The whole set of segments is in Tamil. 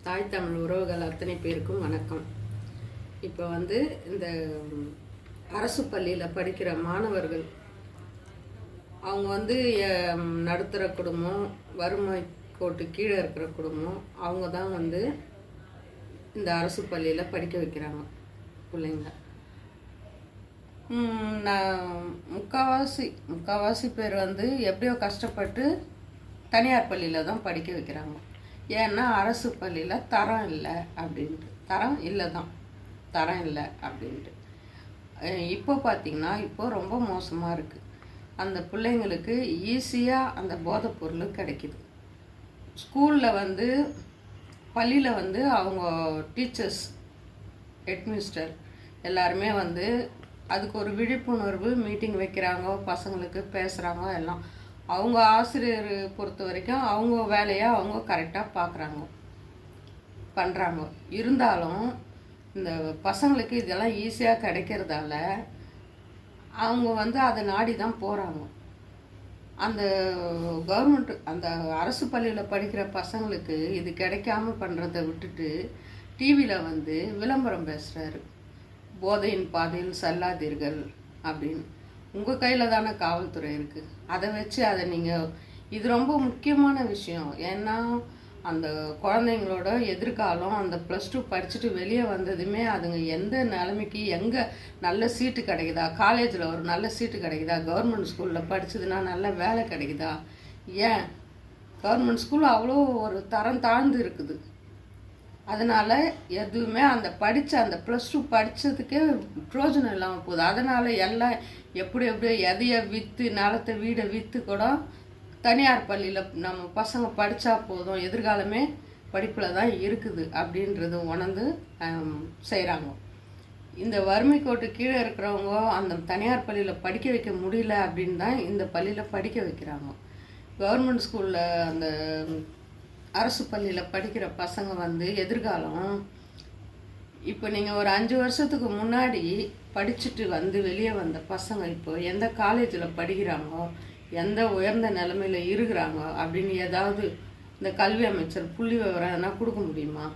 தாய் தமிழ் உறவுகள் அத்தனை பேருக்கும் வணக்கம். இப்போ இந்த அரசு பள்ளியில் படிக்கிற மாணவர்கள் அவங்க நடுத்தர குடும்பம், வறுமை கோட்டு கீழே இருக்கிற குடும்பம், அவங்க தான் இந்த அரசு பள்ளியில் படிக்க வைக்கிறாங்க பிள்ளைங்க. நான் முக்கால்வாசி பேர் எப்படியோ கஷ்டப்பட்டு தனியார் பள்ளியில் தான் படிக்க வைக்கிறாங்க. ஏன்னா அரசு பள்ளியில் தரம் இல்லை அப்படின்ட்டு, தரம் இல்லை அப்படின்ட்டு. இப்போ பார்த்திங்கன்னா இப்போ ரொம்ப மோசமாக இருக்குது. அந்த பிள்ளைங்களுக்கு ஈஸியாக அந்த போதைப் பொருள் கிடைக்கிது. ஸ்கூலில் பள்ளியில் அவங்க டீச்சர்ஸ், ஹெட்மினிஸ்டர் எல்லாருமே அதுக்கு ஒரு விழிப்புணர்வு மீட்டிங் வைக்கிறாங்க, பசங்களுக்கு பேசுகிறாங்க. எல்லாம் அவங்க ஆசிரியர் பொறுத்த வரைக்கும் அவங்க வேலையை அவங்க கரெக்டாக பண்ணுறாங்க. இருந்தாலும் இந்த பசங்களுக்கு இதெல்லாம் ஈஸியாக கிடைக்கிறதால அவங்க அதை நாடி தான் போகிறாங்க. அந்த கவர்மெண்ட் அந்த அரசு பள்ளியில் படிக்கிற பசங்களுக்கு இது கிடைக்காம பண்ணுறதை விட்டுட்டு டிவியில் விளம்பரம் பேசுகிறாரு. போதையின் பாதையில் செல்லாதீர்கள் அப்படின்னு. உங்கள் கையில் தானே காவல்துறை இருக்குது. அதை வச்சு நீங்கள் இது ரொம்ப முக்கியமான விஷயம். ஏன்னா அந்த குழந்தைங்களோட எதிர்காலம், அந்த +2 படிச்சுட்டு வெளியே வந்ததுமே அதுங்க எந்த நிலைமைக்கு, எங்கே நல்ல சீட்டு கிடைக்குதா, காலேஜில் ஒரு நல்ல சீட்டு கிடைக்குதா, கவர்மெண்ட் ஸ்கூலில் படிச்சதுன்னா நல்ல வேலை கிடைக்குதா, ஏன் கவர்மெண்ட் ஸ்கூல் அவ்வளோ ஒரு தரம் தாழ்ந்து இருக்குது. அதனால் எதுவுமே அந்த +2 படித்ததுக்கே பிரயோஜனம் இல்லாமல் போகுது. அதனால் எல்லாம் எப்படியோ எதையை விற்று, நிலத்தை வீடை விற்று கூட தனியார் பள்ளியில் நம்ம பசங்க படித்தா போதும், எதிர்காலமே படிப்பில் தான் இருக்குது அப்படின்றது உணர்ந்து செய்கிறாங்க. இந்த வறுமை கோட்டு கீழே இருக்கிறவங்க அந்த தனியார் பள்ளியில் படிக்க வைக்க முடியல அப்படின்னு தான் இந்த பள்ளியில் படிக்க வைக்கிறாங்க. கவர்மெண்ட் ஸ்கூலில் அந்த அரசு பள்ளியில் படிக்கிற பசங்க எதிர்காலம், இப்போ நீங்கள் ஒரு 5 வருஷத்துக்கு முன்னாடி படிச்சுட்டு வெளியே வந்த பசங்க இப்போ எந்த காலேஜில் படிக்கிறாங்களோ, எந்த உயர்ந்த நிலைமையில் இருக்கிறாங்க அப்படின்னு ஏதாவது இந்த கல்வி அமைச்சர் புள்ளி விவரம் எதனா கொடுக்க முடியுமா?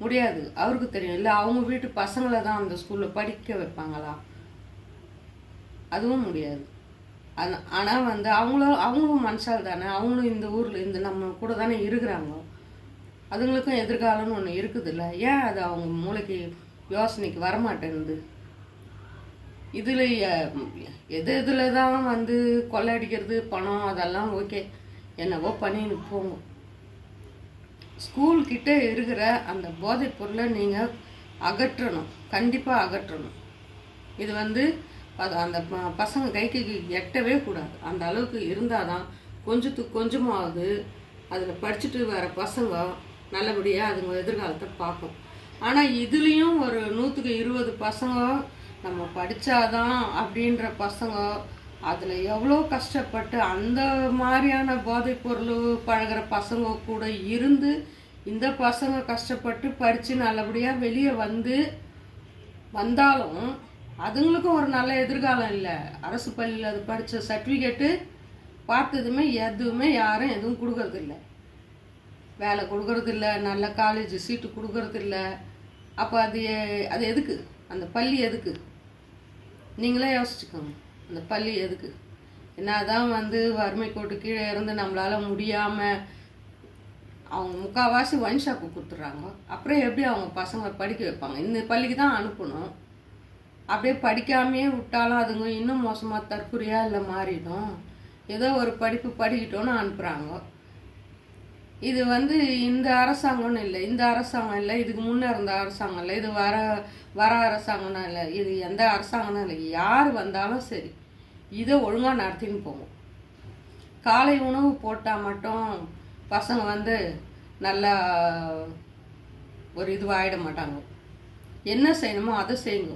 முடியாது. அவருக்கு தெரியும். இல்லை அவங்க வீட்டு பசங்களை தான் அந்த ஸ்கூலில் படிக்க வைப்பாங்களா? அதுவும் முடியாது. ஆனால் அவங்களும் மனுஷால் தானே, அவங்களும் இந்த ஊரில் இந்த நம்ம கூட தானே இருக்கிறாங்க. அதுங்களுக்கும் எதிர்காலம்னு ஒன்று இருக்குது இல்லை? ஏன் அது அவங்க மூளைக்கு யோசனைக்கு வரமாட்டேங்குது? இதில் எதில் தான் கொள்ளையடிக்கிறது, பணம், அதெல்லாம் ஓகே, என்னவோ பண்ணின்னு போங்க. ஸ்கூல்கிட்ட இருக்கிற அந்த போதைப் பொருளை நீங்கள் அகற்றணும், கண்டிப்பாக அகற்றணும். இது அந்த பசங்க கைக்கு எட்டவே கூடாது. அந்த அளவுக்கு இருந்தால் தான் கொஞ்சத்துக்கு கொஞ்சமாவது அதில் படிச்சுட்டு வர பசங்க நல்லபடியாக அதுங்க எதிர்காலத்தை பார்க்கும். ஆனால் இதுலேயும் ஒரு 100க்கு 20 பசங்க நம்ம படித்தாதான் அப்படின்ற பசங்க அதில் எவ்வளோ கஷ்டப்பட்டு அந்த மாதிரியான போதைப் பொருள் பழகிற பசங்க கூட இருந்து இந்த பசங்க கஷ்டப்பட்டு படித்து நல்லபடியாக வெளியே வந்தாலும் அதுங்களுக்கும் ஒரு நல்ல எதிர்காலம் இல்லை. அரசு பள்ளியில் அது படித்த சர்டிஃபிகேட்டு பார்த்ததுமே எதுவுமே யாரும் எதுவும் கொடுக்கறதில்ல, வேலை கொடுக்கறதில்ல, நல்ல காலேஜ் சீட்டு கொடுக்கறதில்ல. அப்போ அது எதுக்கு? அந்த பள்ளி எதுக்கு? நீங்களே யோசிச்சுக்கோங்க. அந்த பள்ளி எதுக்கு? என்னதான் வறுமை கோட்டு கீழே இருந்து நம்மளால் முடியாமல் அவங்க முக்கால்வாசி ஒயின் ஷாப்பு கொடுத்துட்றாங்க. அப்புறம் எப்படி அவங்க பசங்களை படிக்க வைப்பாங்க? இந்த பள்ளிக்கு தான் அனுப்பணும். அப்படியே படிக்காமையே விட்டாலும் அதுங்க இன்னும் மோசமாக தற்கொலையாக இல்லை மாறிடும். ஏதோ ஒரு படிப்பு படிக்கிட்டோன்னு அனுப்புகிறாங்க. இது இந்த அரசாங்கம்னு இல்லை, இந்த அரசாங்கம் இல்லை, இதுக்கு முன்னே இருந்த அரசாங்கம் இல்லை, இது வர அரசாங்கம்னா இல்லை, இது எந்த அரசாங்கம்னா இல்லை, யார் வந்தாலும் சரி இதை ஒழுங்காக நடத்தின்னு போகும். காலை உணவு போட்டால் மட்டும் பசங்க நல்லா ஒரு இதுவாகிட மாட்டாங்க. என்ன செய்யணுமோ அதை செய்யுங்க.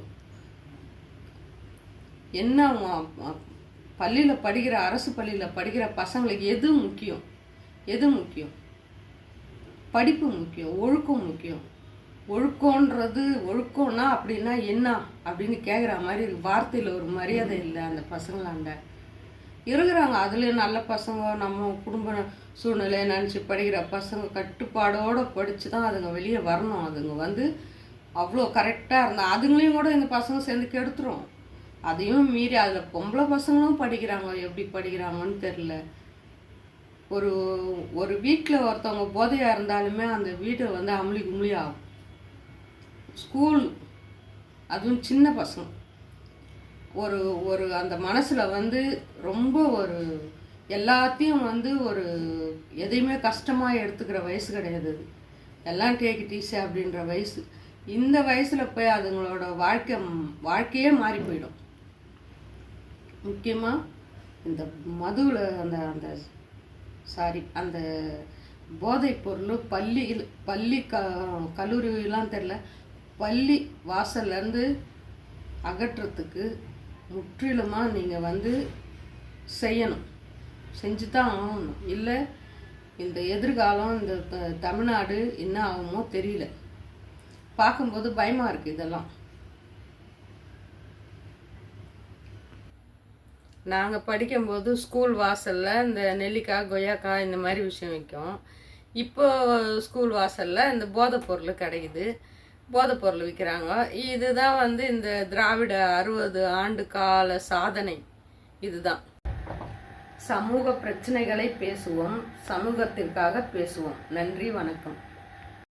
என்ன பள்ளியில் படிக்கிற அரசு பள்ளியில் படிக்கிற பசங்களுக்கு எது முக்கியம்? படிப்பு முக்கியம், ஒழுக்கம் முக்கியம். ஒழுக்கம்னா அப்படின்னா என்ன அப்படின்னு கேட்குற மாதிரி வார்த்தையில் ஒரு மரியாதை இல்லை அந்த பசங்களாண்ட இருக்கிறாங்க. அதுலேயும் நல்ல பசங்க நம்ம குடும்ப சூழ்நிலையை நினச்சி படிக்கிற பசங்க கட்டுப்பாடோடு படித்து தான் அதுங்க வெளியே வரணும். அதுங்க வந்து அவ்வளோ கரெக்டாக இருந்தால் அதுங்களையும் கூட இந்த பசங்க சேர்ந்து கெடுத்துரும். அதையும் மீறி அதில் பொம்பளை பசங்களும் படிக்கிறாங்க, எப்படி படிக்கிறாங்கன்னு தெரில. ஒரு ஒரு வீட்டில் ஒருத்தவங்க போதையாக இருந்தாலுமே அந்த வீடு வந்து அமுளி கும்ளி ஆகும். ஸ்கூல், அதுவும் சின்ன பசங்க ஒரு ஒரு அந்த மனசில் வந்து ரொம்ப ஒரு எல்லாத்தையும் வந்து ஒரு எதையுமே கஷ்டமாக எடுத்துக்கிற வயசு கிடையாது. அது எல்லாம் டேக் இட் ஈஸி அப்படின்ற வயசு. இந்த வயசில் போய் அதுங்களோட வாழ்க்கையே மாறி போயிடும். முக்கியமாக இந்த மதுவில் அந்த அந்த போதைப் பொருள் பள்ளி கல்லூரிலாம் தெரில, பள்ளி வாசல்லேருந்து அகற்றுறதுக்கு முற்றிலுமாக நீங்கள் வந்து செய்யணும், செஞ்சு தான் ஆகணும். இல்லை இந்த எதிர்காலம் இந்த தமிழ்நாடு என்ன ஆகுமோ தெரியல. பார்க்கும்போது பயமாக இருக்குது. இதெல்லாம் நாங்கள் படிக்கும்போது ஸ்கூல் வாசலில் இந்த நெல்லிக்காய், கொய்யாக்காய் இந்த மாதிரி விஷயம் விற்கும். இப்போ ஸ்கூல் வாசலில் இந்த போதைப்பொருள் கிடைக்குது, போதைப்பொருள் விற்கிறாங்க. இதுதான் வந்து இந்த திராவிட 60 ஆண்டு கால சாதனை. இதுதான். சமூக பிரச்சனைகளை பேசுவோம், சமூகத்திற்காக பேசுவோம். நன்றி, வணக்கம்.